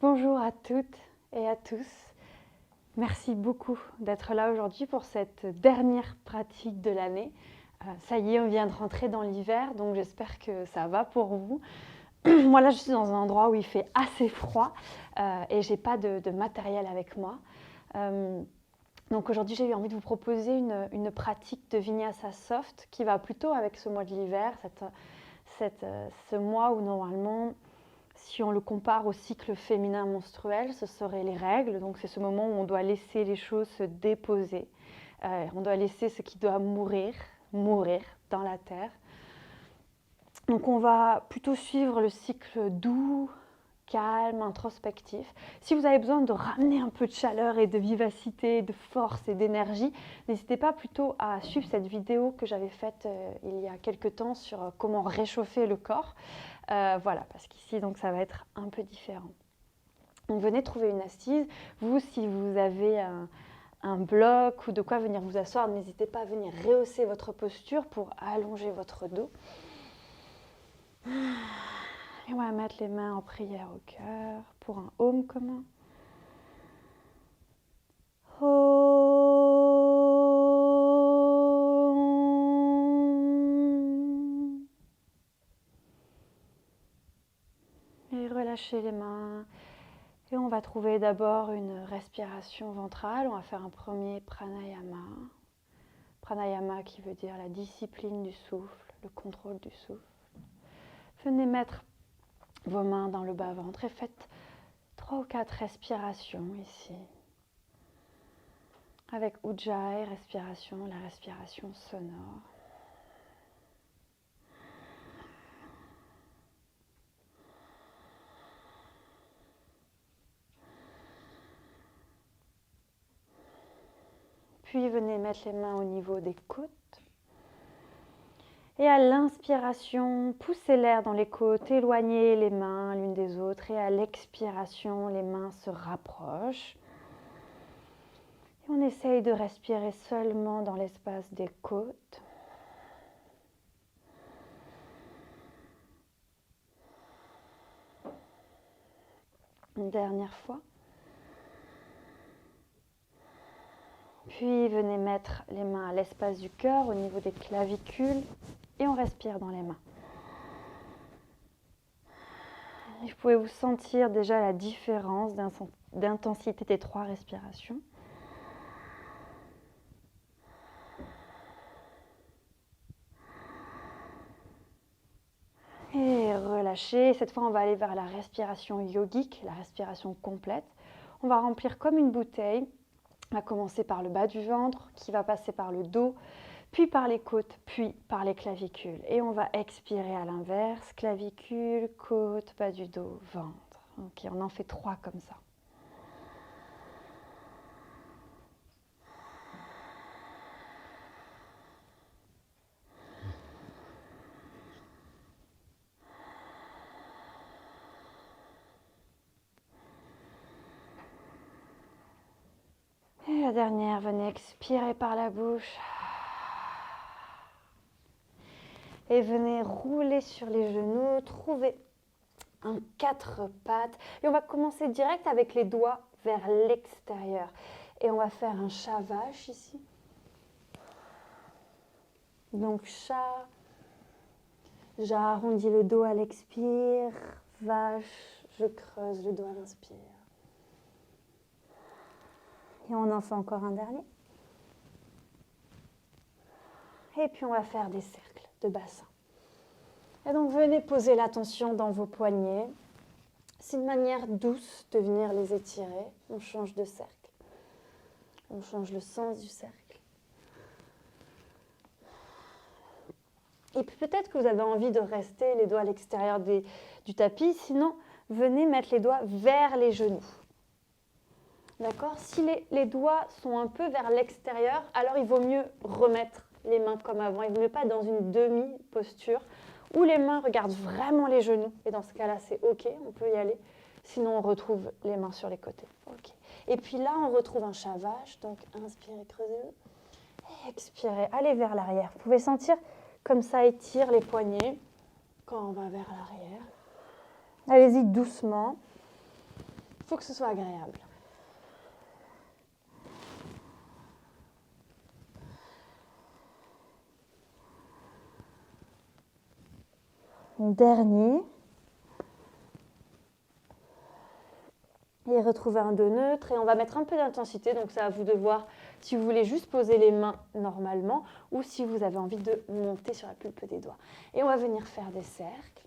Bonjour à toutes et à tous. Merci beaucoup d'être là aujourd'hui pour cette dernière pratique de l'année. Ça y est, on vient de rentrer dans l'hiver, donc j'espère que ça va pour vous. Moi là, je suis dans un endroit où il fait assez froid et j'ai pas de matériel avec moi. Donc aujourd'hui, j'ai eu envie de vous proposer une pratique de Vinyasa Soft qui va plutôt avec ce mois de l'hiver, ce mois où normalement, si on le compare au cycle féminin menstruel, ce seraient les règles. Donc c'est ce moment où on doit laisser les choses se déposer. On doit laisser ce qui doit mourir dans la terre. Donc on va plutôt suivre le cycle doux, calme, introspectif. Si vous avez besoin de ramener un peu de chaleur et de vivacité, de force et d'énergie, n'hésitez pas plutôt à suivre cette vidéo que j'avais faite il y a quelques temps sur comment réchauffer le corps. Voilà, parce qu'ici, donc, ça va être un peu différent. Donc, venez trouver une assise. Vous, si vous avez un bloc ou de quoi venir vous asseoir, n'hésitez pas à venir rehausser votre posture pour allonger votre dos. Et on va mettre les mains en prière au cœur pour un Om commun. Om. Et relâchez les mains. Et on va trouver d'abord une respiration ventrale. On va faire un premier pranayama. Pranayama qui veut dire la discipline du souffle, le contrôle du souffle. Venez mettre vos mains dans le bas-ventre et faites 3 ou 4 respirations ici. Avec Ujjayi, respiration, la respiration sonore. Puis venez mettre les mains au niveau des côtes. Et à l'inspiration, poussez l'air dans les côtes, éloignez les mains l'une des autres. Et à l'expiration, les mains se rapprochent. Et on essaye de respirer seulement dans l'espace des côtes. Une dernière fois. Puis venez mettre les mains à l'espace du cœur, au niveau des clavicules. Et on respire dans les mains. Et vous pouvez vous sentir déjà la différence d'intensité des 3 respirations. Et relâchez. Cette fois, on va aller vers la respiration yogique, la respiration complète. On va remplir comme une bouteille. On va commencer par le bas du ventre, qui va passer par le dos, puis par les côtes, puis par les clavicules. Et on va expirer à l'inverse, clavicules, côtes, bas du dos, ventre. Ok, on en fait 3 comme ça. Et la dernière, venez expirer par la bouche. Et venez rouler sur les genoux, trouver un 4 pattes. Et on va commencer direct avec les doigts vers l'extérieur. Et on va faire un chat vache ici. Donc chat, j'arrondis le dos à l'expire. Vache, je creuse le dos à l'inspire. Et on en fait encore un dernier. Et puis on va faire des cercles de bassin. Et donc venez poser l'attention dans vos poignets. C'est une manière douce de venir les étirer. On change de cercle. On change le sens du cercle. Et peut-être que vous avez envie de rester les doigts à l'extérieur du tapis. Sinon, venez mettre les doigts vers les genoux. D'accord ? Si les doigts sont un peu vers l'extérieur, alors il vaut mieux remettre les mains comme avant. Il ne vaut mieux pas dans une demi-posture où les mains regardent vraiment les genoux. Et dans ce cas-là, c'est OK, on peut y aller. Sinon, on retrouve les mains sur les côtés. OK. Et puis là, on retrouve un chat vache. Donc, inspirez, creusez. Et expirez, allez vers l'arrière. Vous pouvez sentir comme ça étire les poignets quand on va vers l'arrière. Allez-y doucement. Il faut que ce soit agréable. Dernier. Et retrouver un dos neutre. Et on va mettre un peu d'intensité. Donc c'est à vous de voir si vous voulez juste poser les mains normalement ou si vous avez envie de monter sur la pulpe des doigts. Et on va venir faire des cercles.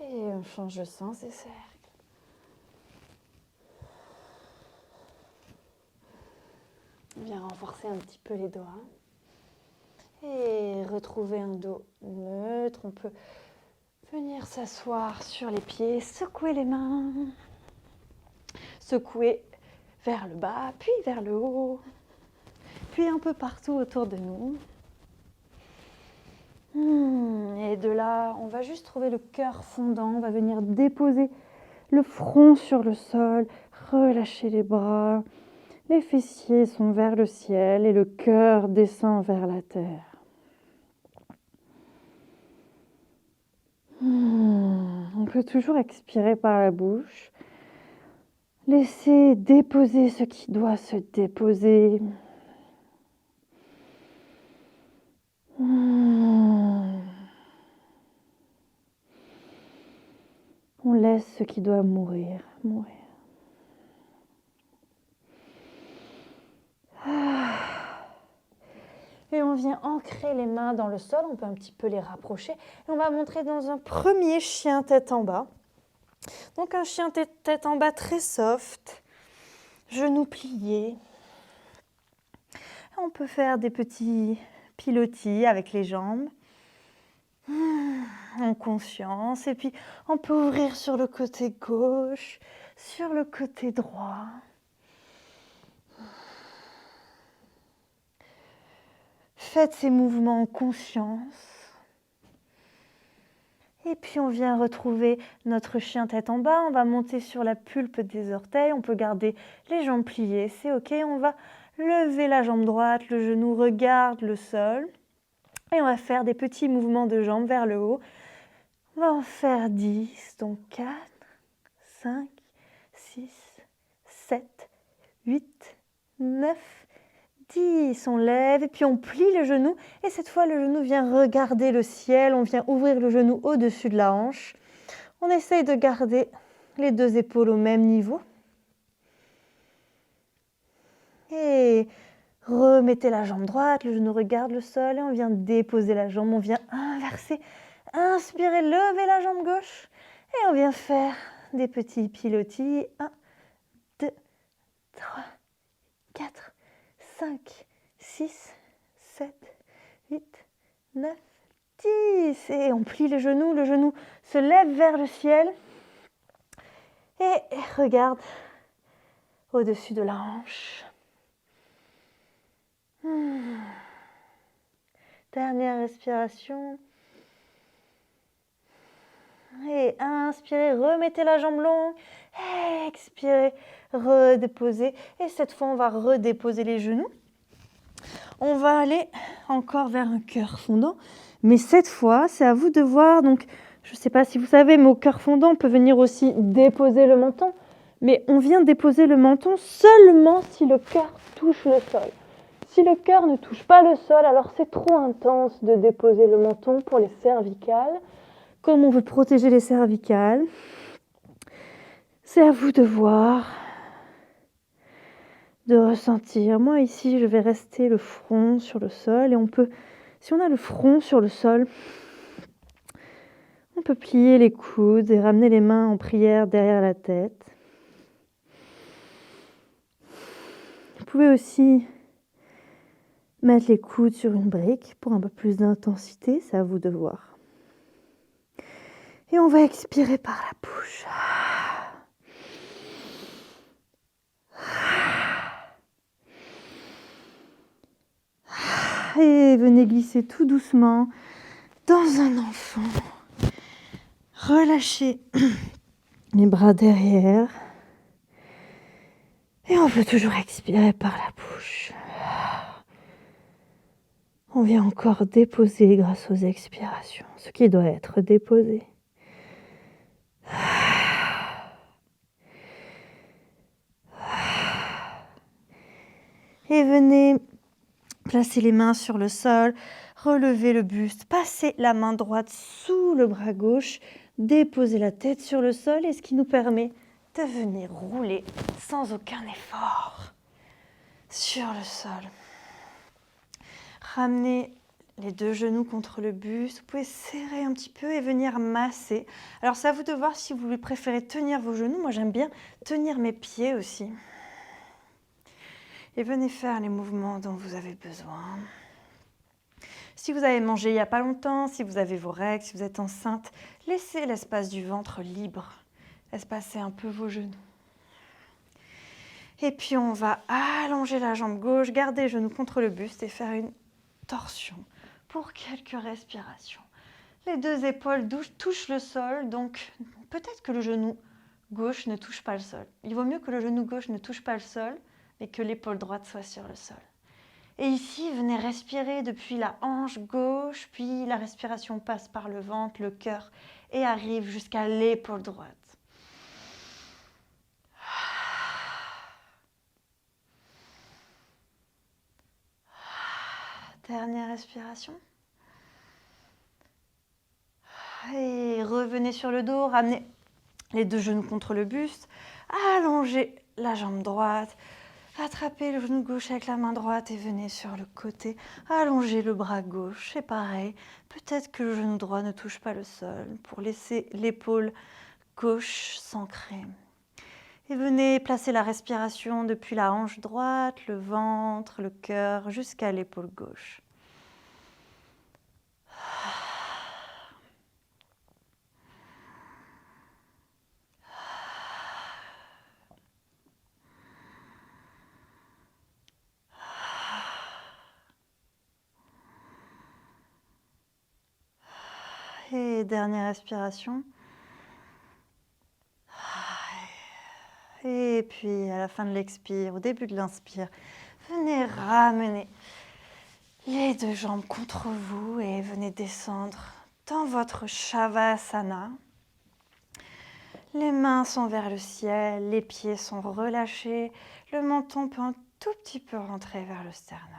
Et on change de sens des cercles. On vient renforcer un petit peu les doigts. Et retrouver un dos neutre. On peut venir s'asseoir sur les pieds, secouer les mains. Secouer vers le bas, puis vers le haut. Puis un peu partout autour de nous. Et de là, on va juste trouver le cœur fondant. On va venir déposer le front sur le sol, relâcher les bras. Les fessiers sont vers le ciel et le cœur descend vers la terre. On peut toujours expirer par la bouche. Laissez déposer ce qui doit se déposer. On laisse ce qui doit mourir, mourir. Et on vient ancrer les mains dans le sol, on peut un petit peu les rapprocher. Et on va monter dans un premier chien tête en bas. Donc un chien tête en bas très soft, genoux pliés. On peut faire des petits pilotis avec les jambes. En conscience. Et puis on peut ouvrir sur le côté gauche, sur le côté droit. Faites ces mouvements en conscience. Et puis on vient retrouver notre chien tête en bas. On va monter sur la pulpe des orteils. On peut garder les jambes pliées, c'est ok. On va lever la jambe droite, le genou regarde le sol. Et on va faire des petits mouvements de jambes vers le haut. On va en faire 10, donc 4, 5, 6, 7, 8, 9, 10. On lève et puis on plie le genou. Et cette fois, le genou vient regarder le ciel. On vient ouvrir le genou au-dessus de la hanche. On essaye de garder les deux épaules au même niveau. Et remettez la jambe droite, le genou regarde le sol et on vient déposer la jambe. On vient inverser. Inspirez, levez la jambe gauche et on vient faire des petits pilotis. 1, 2, 3, 4, 5, 6, 7, 8, 9, 10. Et on plie le genou se lève vers le ciel et regarde au-dessus de la hanche. Dernière respiration. Et inspirez, remettez la jambe longue. Expirez, redéposez. Et cette fois, on va redéposer les genoux. On va aller encore vers un cœur fondant. Mais cette fois, c'est à vous de voir. Donc, je ne sais pas si vous savez, mais au cœur fondant, on peut venir aussi déposer le menton. Mais on vient déposer le menton seulement si le cœur touche le sol. Si le cœur ne touche pas le sol, alors c'est trop intense de déposer le menton pour les cervicales. Comme on veut protéger les cervicales, c'est à vous de voir, de ressentir. Moi ici, je vais rester le front sur le sol et on peut, si on a le front sur le sol, on peut plier les coudes et ramener les mains en prière derrière la tête. Vous pouvez aussi mettre les coudes sur une brique pour un peu plus d'intensité, c'est à vous de voir. Et on va expirer par la bouche. Et venez glisser tout doucement dans un enfant. Relâchez les bras derrière. Et on peut toujours expirer par la bouche. On vient encore déposer grâce aux expirations ce qui doit être déposé. Et venez placer les mains sur le sol, relevez le buste, passez la main droite sous le bras gauche, déposez la tête sur le sol, et ce qui nous permet de venir rouler sans aucun effort sur le sol. Ramenez les deux genoux contre le buste, vous pouvez serrer un petit peu et venir masser. Alors c'est à vous de voir si vous préférez tenir vos genoux, moi j'aime bien tenir mes pieds aussi. Et venez faire les mouvements dont vous avez besoin. Si vous avez mangé il n'y a pas longtemps, si vous avez vos règles, si vous êtes enceinte, laissez l'espace du ventre libre. Espacez un peu vos genoux. Et puis on va allonger la jambe gauche, garder le genou contre le buste et faire une torsion pour quelques respirations. Les deux épaules touchent le sol, donc peut-être que le genou gauche ne touche pas le sol. Il vaut mieux que le genou gauche ne touche pas le sol, mais que l'épaule droite soit sur le sol. Et ici, venez respirer depuis la hanche gauche, puis la respiration passe par le ventre, le cœur, et arrive jusqu'à l'épaule droite. Dernière respiration. Et revenez sur le dos, ramenez les deux genoux contre le buste, allongez la jambe droite, attrapez le genou gauche avec la main droite et venez sur le côté, allongez le bras gauche, c'est pareil, peut-être que le genou droit ne touche pas le sol pour laisser l'épaule gauche s'ancrer. Et venez placer la respiration depuis la hanche droite, le ventre, le cœur, jusqu'à l'épaule gauche. Et dernière respiration. Et puis à la fin de l'expire, au début de l'inspire, venez ramener les deux jambes contre vous et venez descendre dans votre Shavasana. Les mains sont vers le ciel, les pieds sont relâchés, le menton peut un tout petit peu rentrer vers le sternum.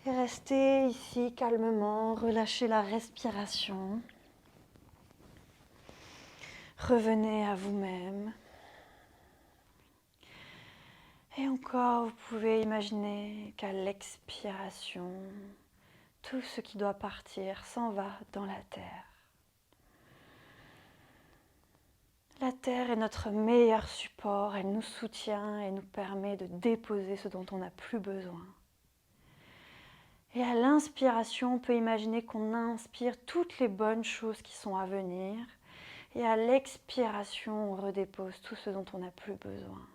Et restez ici calmement, relâchez la respiration. Revenez à vous-même. Et encore, vous pouvez imaginer qu'à l'expiration, tout ce qui doit partir s'en va dans la terre. La terre est notre meilleur support, elle nous soutient et nous permet de déposer ce dont on n'a plus besoin. Et à l'inspiration, on peut imaginer qu'on inspire toutes les bonnes choses qui sont à venir. Et à l'expiration, on redépose tout ce dont on n'a plus besoin.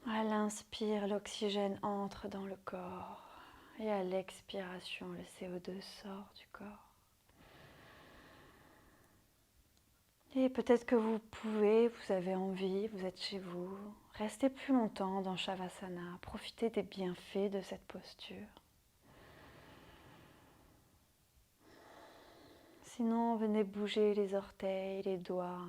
À l'inspire, l'oxygène entre dans le corps. Et à l'expiration, le CO2 sort du corps. Et peut-être que vous pouvez, vous avez envie, vous êtes chez vous, restez plus longtemps dans Shavasana, profitez des bienfaits de cette posture. Sinon, venez bouger les orteils, les doigts.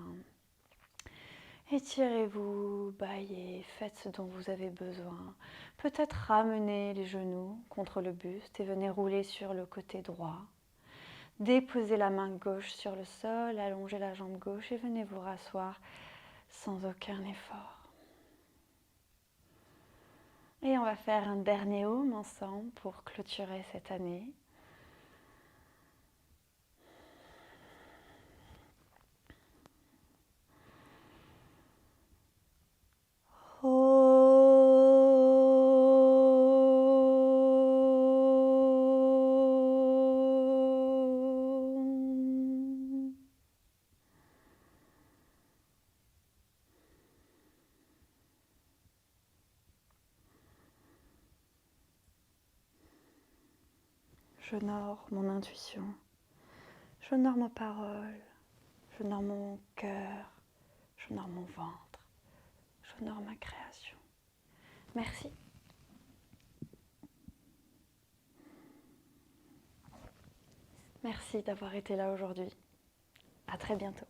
Étirez-vous, baillez, faites ce dont vous avez besoin. Peut-être ramenez les genoux contre le buste et venez rouler sur le côté droit. Déposez la main gauche sur le sol, allongez la jambe gauche et venez vous rasseoir sans aucun effort. Et on va faire un dernier Om ensemble pour clôturer cette année. J'honore mon intuition, j'honore ma parole, j'honore mon cœur, j'honore mon ventre, j'honore ma création. Merci. Merci d'avoir été là aujourd'hui. À très bientôt.